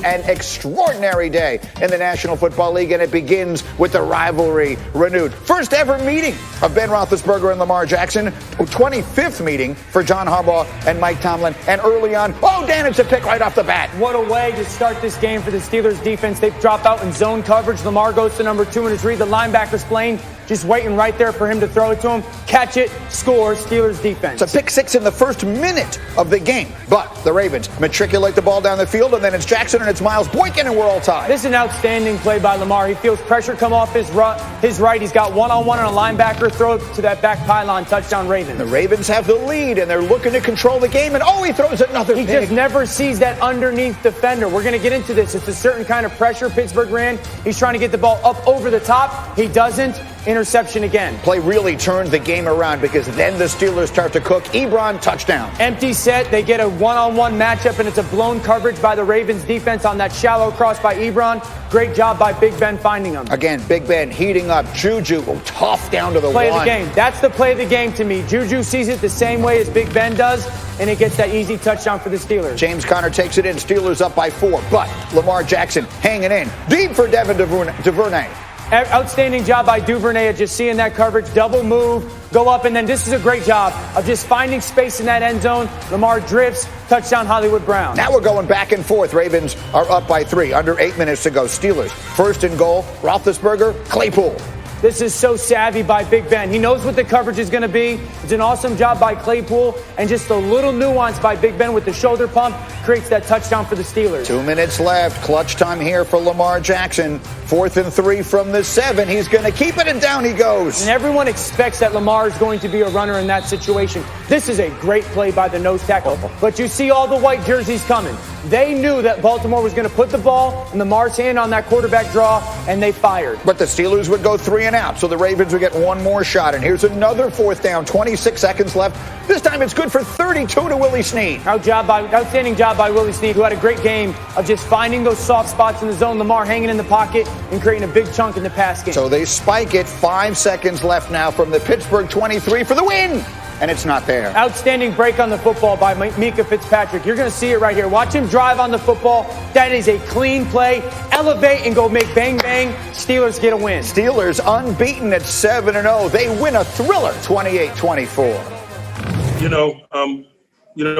an extraordinary day in the National Football League, and it begins with the rivalry renewed. First ever meeting of Ben Roethlisberger and Lamar Jackson, 25th meeting for John Harbaugh and Mike Tomlin, and early on, Dan, it's a pick right off the bat. What a way to start this game for the Steelers defense. They've dropped out in zone coverage. Lamar goes to number 2 and is read the linebacker's playing, just waiting right there for him to throw it to him. Catch it, score, Steelers defense. It's a pick six in the first minute of the game, but the Ravens matriculate the ball down the field, and then it's Jackson and it's Miles Boykin, and we're all tied. This is an outstanding play by Lamar. He feels pressure come off his right. He's got one-on-one on a linebacker, throw it to that back pylon, touchdown Ravens. The Ravens have the lead, and they're looking to control the game, and he throws another pick. He just never sees that underneath defender. We're going to get into this. It's a certain kind of pressure Pittsburgh ran. He's trying to get the ball up over the top. He doesn't. Interception again. Play really turned the game around because then the Steelers start to cook. Ebron, touchdown. Empty set. They get a one-on-one matchup, and it's a blown coverage by the Ravens defense on that shallow cross by Ebron. Great job by Big Ben finding him. Again, Big Ben heating up. Juju, tough down to the play one. Of the game. That's the play of the game to me. Juju sees it the same way as Big Ben does, and it gets that easy touchdown for the Steelers. James Conner takes it in. Steelers up by 4, but Lamar Jackson hanging in. Deep for Devin Duvernay. Outstanding job by Duvernay of just seeing that coverage, double move, go up, and then this is a great job of just finding space in that end zone. Lamar drifts, touchdown Hollywood Brown. Now we're going back and forth. Ravens are up by 3, under 8 minutes to go. Steelers, first and goal. Roethlisberger, Claypool. This is so savvy by Big Ben. He knows what the coverage is going to be. It's an awesome job by Claypool, and just a little nuance by Big Ben with the shoulder pump creates that touchdown for the Steelers. 2 minutes left. Clutch time here for Lamar Jackson. 4th and 3 from the 7. He's going to keep it, and down he goes. And everyone expects that Lamar is going to be a runner in that situation. This is a great play by the nose tackle. But you see all the white jerseys coming. They knew that Baltimore was going to put the ball in Lamar's hand on that quarterback draw, and they fired. But the Steelers would go 3 and out, so the Ravens would get one more shot. And here's another 4th down, 26 seconds left. This time it's good for 32 to Willie Snead. Outstanding job by Willie Snead, who had a great game of just finding those soft spots in the zone. Lamar hanging in the pocket and creating a big chunk in the pass game. So they spike it. 5 seconds left now from the Pittsburgh 23 for the win. And it's not there. Outstanding break on the football by Micah Fitzpatrick. You're going to see it right here. Watch him drive on the football. That is a clean play. Elevate and go make bang, bang. Steelers get a win. Steelers unbeaten at 7-0. They win a thriller, 28-24.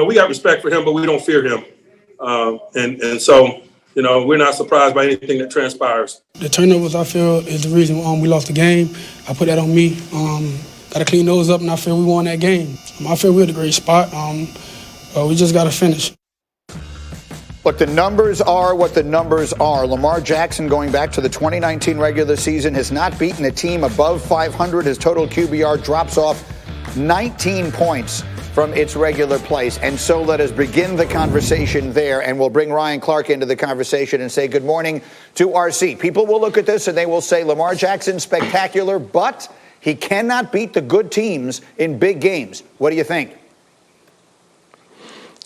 We got respect for him, but we don't fear him. And so, we're not surprised by anything that transpires. The turnovers, I feel, is the reason we lost the game. I put that on me. Got to clean those up, and I feel we won that game. I feel we're at a great spot. We just got to finish. Look, the numbers are what the numbers are. Lamar Jackson, going back to the 2019 regular season, has not beaten a team above 500. His total QBR drops off 19 points from its regular place. And so let us begin the conversation there, and we'll bring Ryan Clark into the conversation and say good morning to RC. People will look at this and they will say Lamar Jackson, spectacular, but he cannot beat the good teams in big games. What do you think?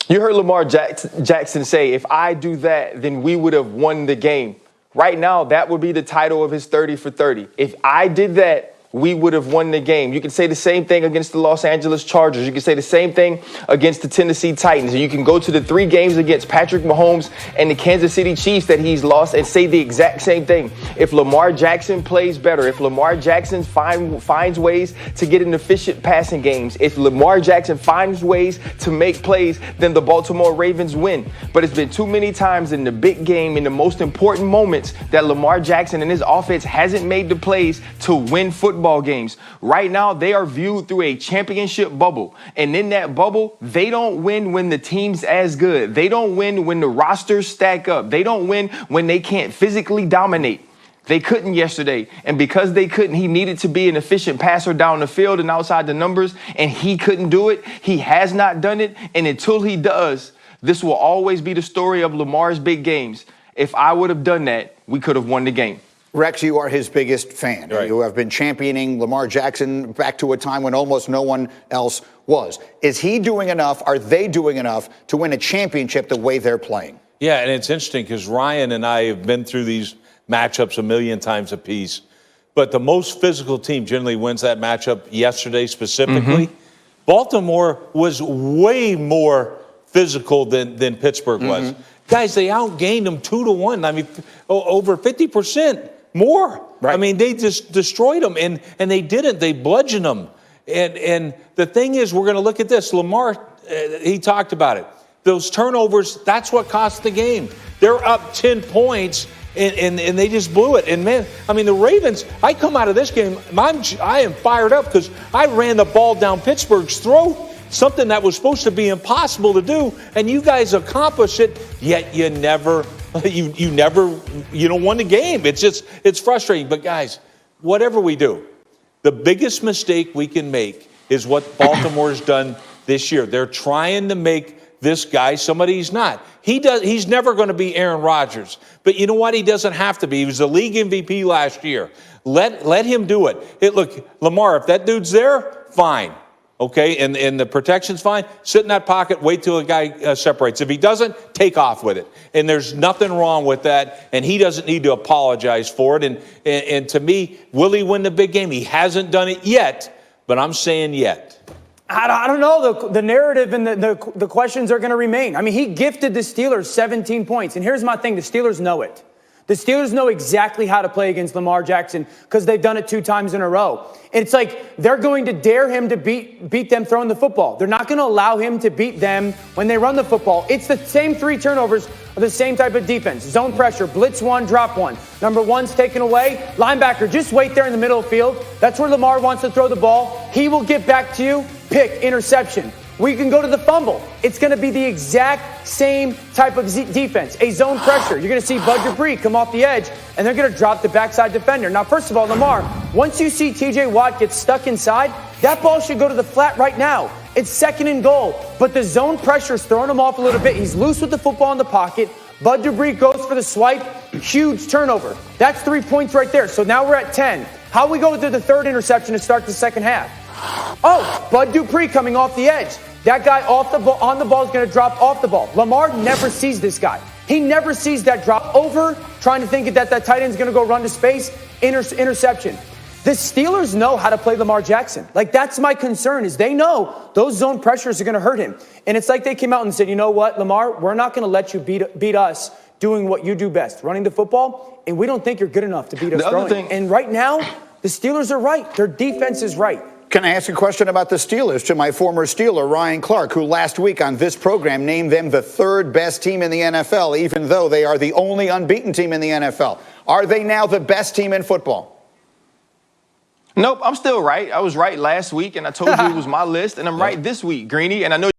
You heard Lamar Jackson say, if I do that, then we would have won the game. Right now, that would be the title of his 30 for 30. If I did that, we would have won the game. You can say the same thing against the Los Angeles Chargers. You can say the same thing against the Tennessee Titans. And you can go to the 3 games against Patrick Mahomes and the Kansas City Chiefs that he's lost and say the exact same thing. If Lamar Jackson plays better, if Lamar Jackson finds ways to get in efficient passing games, if Lamar Jackson finds ways to make plays, then the Baltimore Ravens win. But it's been too many times in the big game, in the most important moments, that Lamar Jackson and his offense hasn't made the plays to win football games. Right now, they are viewed through a championship bubble. And in that bubble, they don't win when the team's as good. They don't win when the rosters stack up. They don't win when they can't physically dominate. They couldn't yesterday. And because they couldn't, he needed to be an efficient passer down the field and outside the numbers. And he couldn't do it. He has not done it. And until he does, this will always be the story of Lamar's big games. If I would have done that, we could have won the game. Rex, you are his biggest fan. Right. You have been championing Lamar Jackson back to a time when almost no one else was. Is he doing enough? Are they doing enough to win a championship the way they're playing? Yeah, and it's interesting because Ryan and I have been through these matchups a million times apiece. But the most physical team generally wins that matchup yesterday specifically. Mm-hmm. Baltimore was way more physical than Pittsburgh was. Guys, they outgained them 2-1. I mean, over 50% more. Right. I mean, they just destroyed them, and they didn't. They bludgeoned them. And the thing is, we're going to look at this. Lamar, he talked about it. Those turnovers, that's what cost the game. They're up 10 points, and they just blew it. And, man, I mean, the Ravens, I come out of this game, I am fired up because I ran the ball down Pittsburgh's throat, something that was supposed to be impossible to do, and you guys accomplished it, yet you never won the game. It's frustrating. But, guys, whatever we do, the biggest mistake we can make is what Baltimore's done this year. They're trying to make this guy somebody he's not. He's never going to be Aaron Rodgers. But you know what? He doesn't have to be. He was the league MVP last year. Let him do it. Look, Lamar, if that dude's there, fine. Okay, and the protection's fine. Sit in that pocket, wait till a guy separates. If he doesn't, take off with it. And there's nothing wrong with that, and he doesn't need to apologize for it. And to me, will he win the big game? He hasn't done it yet, but I'm saying yet. I don't know. The narrative and the questions are going to remain. I mean, he gifted the Steelers 17 points. And here's my thing. The Steelers know it. The Steelers know exactly how to play against Lamar Jackson because they've done it 2 times in a row. And it's like they're going to dare him to beat them throwing the football. They're not going to allow him to beat them when they run the football. It's the same 3 turnovers of the same type of defense. Zone pressure, blitz 1, drop 1. Number 1's taken away. Linebacker, just wait there in the middle of the field. That's where Lamar wants to throw the ball. He will get back to you. Pick, interception. We can go to the fumble. It's going to be the exact same type of defense, a zone pressure. You're going to see Bud Dupree come off the edge, and they're going to drop the backside defender. Now, first of all, Lamar, once you see T.J. Watt get stuck inside, that ball should go to the flat right now. It's 2nd and goal, but the zone pressure is throwing him off a little bit. He's loose with the football in the pocket. Bud Dupree goes for the swipe. Huge turnover. That's 3 points right there. So now we're at 10. How we go to the 3rd interception to start the second half? Oh, Bud Dupree coming off the edge. That guy on the ball is going to drop off the ball. Lamar never sees this guy. He never sees that drop over, trying to think that tight end is going to go run to space. Interception. The Steelers know how to play Lamar Jackson. Like, that's my concern, is they know those zone pressures are going to hurt him. And it's like they came out and said, you know what, Lamar, we're not going to let you beat us doing what you do best, running the football, and we don't think you're good enough to beat us throwing. And right now, the Steelers are right. Their defense is right. Can I ask a question about the Steelers to my former Steeler, Ryan Clark, who last week on this program named them the 3rd best team in the NFL, even though they are the only unbeaten team in the NFL. Are they now the best team in football? Nope, I'm still right. I was right last week, and I told you it was my list, and I'm right this week, Greeny. And I know